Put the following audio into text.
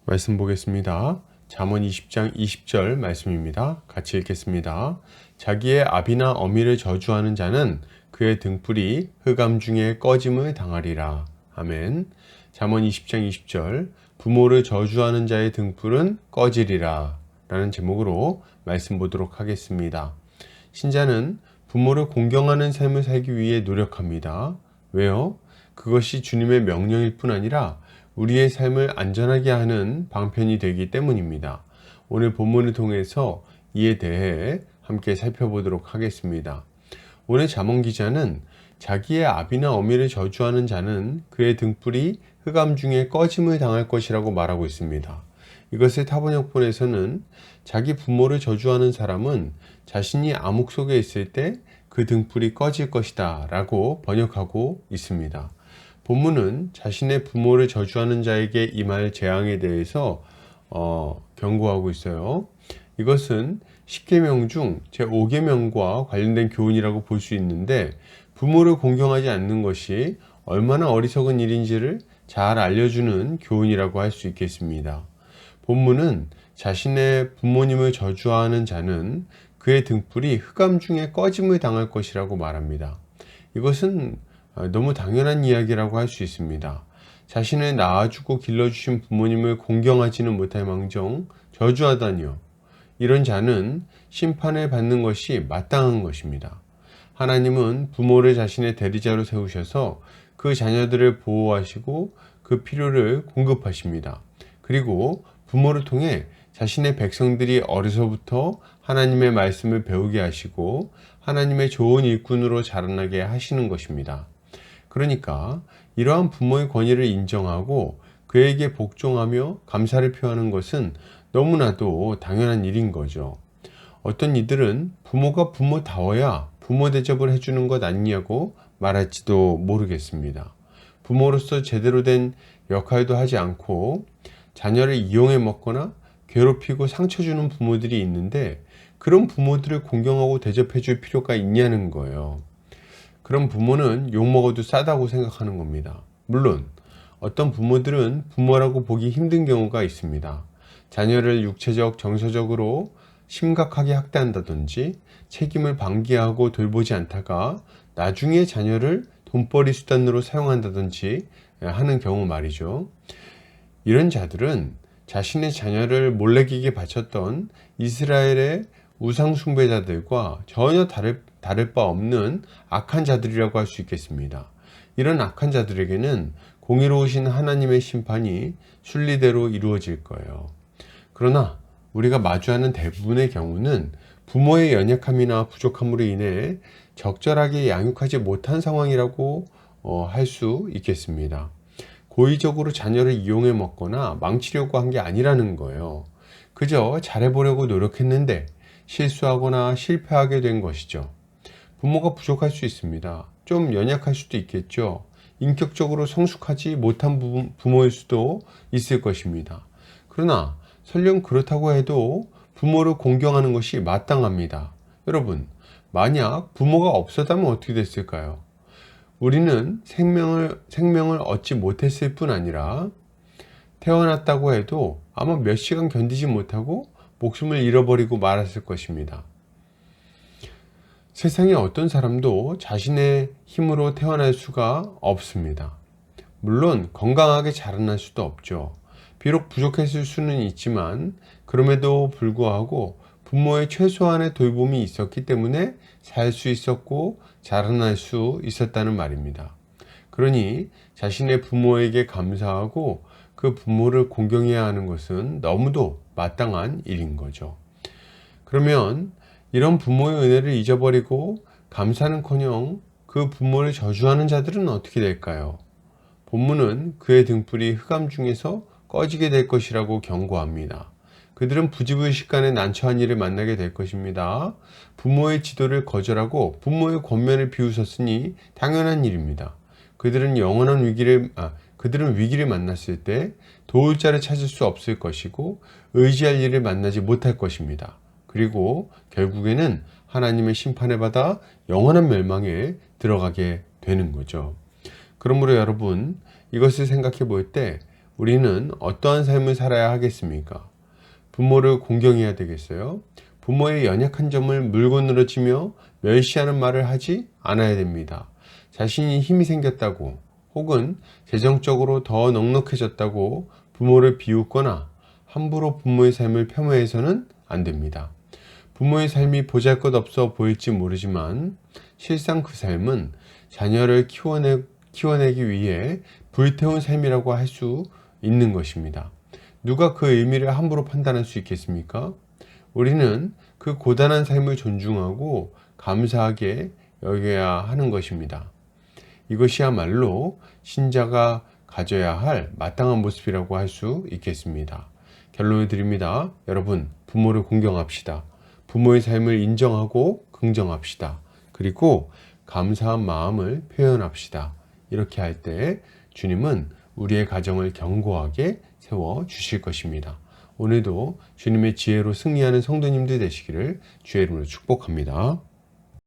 말씀 보겠습니다. 잠언 20장 20절 말씀입니다. 같이 읽겠습니다. 자기의 아비나 어미를 저주하는 자는 그의 등불이 흑암 중에 꺼짐을 당하리라. 아멘. 잠언 20장 20절 부모를 저주하는 자의 등불은 꺼지리라 라는 제목으로 말씀 보도록 하겠습니다. 신자는 부모를 공경하는 삶을 살기 위해 노력합니다. 왜요? 그것이 주님의 명령일 뿐 아니라 우리의 삶을 안전하게 하는 방편이 되기 때문입니다. 오늘 본문을 통해서 이에 대해 함께 살펴보도록 하겠습니다. 오늘 잠언 기자는 자기의 아비나 어미를 저주하는 자는 그의 등불이 흑암 중에 꺼짐을 당할 것이라고 말하고 있습니다. 이것을 타번역본에서는 자기 부모를 저주하는 사람은 자신이 암흑 속에 있을 때 그 등불이 꺼질 것이다 라고 번역하고 있습니다. 본문은 자신의 부모를 저주하는 자에게 임할 재앙에 대해서 경고하고 있어요. 이것은 10계명 중 제5계명과 관련된 교훈이라고 볼 수 있는데, 부모를 공경하지 않는 것이 얼마나 어리석은 일인지를 잘 알려주는 교훈이라고 할 수 있겠습니다. 본문은 자신의 부모님을 저주하는 자는 그의 등불이 흑암 중에 꺼짐을 당할 것이라고 말합니다. 이것은 너무 당연한 이야기라고 할 수 있습니다. 자신을 낳아주고 길러주신 부모님을 공경하지는 못할 망정 저주하다니요. 이런 자는 심판을 받는 것이 마땅한 것입니다. 하나님은 부모를 자신의 대리자로 세우셔서 그 자녀들을 보호하시고 그 필요를 공급하십니다. 그리고 부모를 통해 자신의 백성들이 어려서부터 하나님의 말씀을 배우게 하시고 하나님의 좋은 일꾼으로 자라나게 하시는 것입니다. 그러니까 이러한 부모의 권위를 인정하고 그에게 복종하며 감사를 표하는 것은 너무나도 당연한 일인 거죠. 어떤 이들은 부모가 부모다워야 부모 대접을 해주는 것 아니냐고 말할지도 모르겠습니다. 부모로서 제대로 된 역할도 하지 않고 자녀를 이용해 먹거나 괴롭히고 상처 주는 부모들이 있는데, 그런 부모들을 공경하고 대접해 줄 필요가 있냐는 거예요. 그런 부모는 욕먹어도 싸다고 생각하는 겁니다. 물론 어떤 부모들은 부모라고 보기 힘든 경우가 있습니다. 자녀를 육체적, 정서적으로 심각하게 학대한다든지 책임을 방기하고 돌보지 않다가 나중에 자녀를 돈벌이 수단으로 사용한다든지 하는 경우 말이죠. 이런 자들은 자신의 자녀를 몰래기게 바쳤던 이스라엘의 우상 숭배자들과 전혀 다를 바 없는 악한 자들이라고 할 수 있겠습니다. 이런 악한 자들에게는 공의로우신 하나님의 심판이 순리대로 이루어질 거예요. 그러나 우리가 마주하는 대부분의 경우는 부모의 연약함이나 부족함으로 인해 적절하게 양육하지 못한 상황이라고 할 수 있겠습니다. 고의적으로 자녀를 이용해 먹거나 망치려고 한 게 아니라는 거예요. 그저 잘해보려고 노력했는데 실수하거나 실패하게 된 것이죠. 부모가 부족할 수 있습니다. 좀 연약할 수도 있겠죠. 인격적으로 성숙하지 못한 부모일 수도 있을 것입니다. 그러나 설령 그렇다고 해도 부모를 공경하는 것이 마땅합니다. 여러분, 만약 부모가 없었다면 어떻게 됐을까요? 우리는 생명을 얻지 못했을 뿐 아니라 태어났다고 해도 아마 몇 시간 견디지 못하고 목숨을 잃어버리고 말았을 것입니다. 세상에 어떤 사람도 자신의 힘으로 태어날 수가 없습니다. 물론 건강하게 자라날 수도 없죠. 비록 부족했을 수는 있지만 그럼에도 불구하고 부모의 최소한의 돌봄이 있었기 때문에 살 수 있었고 자라날 수 있었다는 말입니다. 그러니 자신의 부모에게 감사하고 그 부모를 공경해야 하는 것은 너무도 마땅한 일인 거죠. 그러면 이런 부모의 은혜를 잊어버리고 감사는커녕 그 부모를 저주하는 자들은 어떻게 될까요? 본문은 그의 등불이 흑암 중에서 꺼지게 될 것이라고 경고합니다. 그들은 부지불식간에 난처한 일을 만나게 될 것입니다. 부모의 지도를 거절하고 부모의 권면을 비웃었으니 당연한 일입니다. 그들은 위기를 만났을 때 도울 자를 찾을 수 없을 것이고 의지할 일을 만나지 못할 것입니다. 그리고 결국에는 하나님의 심판을 받아 영원한 멸망에 들어가게 되는 거죠. 그러므로 여러분, 이것을 생각해 볼 때 우리는 어떠한 삶을 살아야 하겠습니까? 부모를 공경해야 되겠어요? 부모의 연약한 점을 물건으로 치며 멸시하는 말을 하지 않아야 됩니다. 자신이 힘이 생겼다고 혹은 재정적으로 더 넉넉해졌다고 부모를 비웃거나 함부로 부모의 삶을 폄하해서는 안 됩니다. 부모의 삶이 보잘것없어 보일지 모르지만 실상 그 삶은 자녀를 키워내기 위해 불태운 삶이라고 할 수 있는 것입니다. 누가 그 의미를 함부로 판단할 수 있겠습니까? 우리는 그 고단한 삶을 존중하고 감사하게 여겨야 하는 것입니다. 이것이야말로 신자가 가져야 할 마땅한 모습이라고 할 수 있겠습니다. 결론을 드립니다. 여러분, 부모를 공경합시다. 부모의 삶을 인정하고 긍정합시다. 그리고 감사한 마음을 표현합시다. 이렇게 할 때 주님은 우리의 가정을 견고하게 세워 주실 것입니다. 오늘도 주님의 지혜로 승리하는 성도님들 되시기를 주의 이름으로 축복합니다.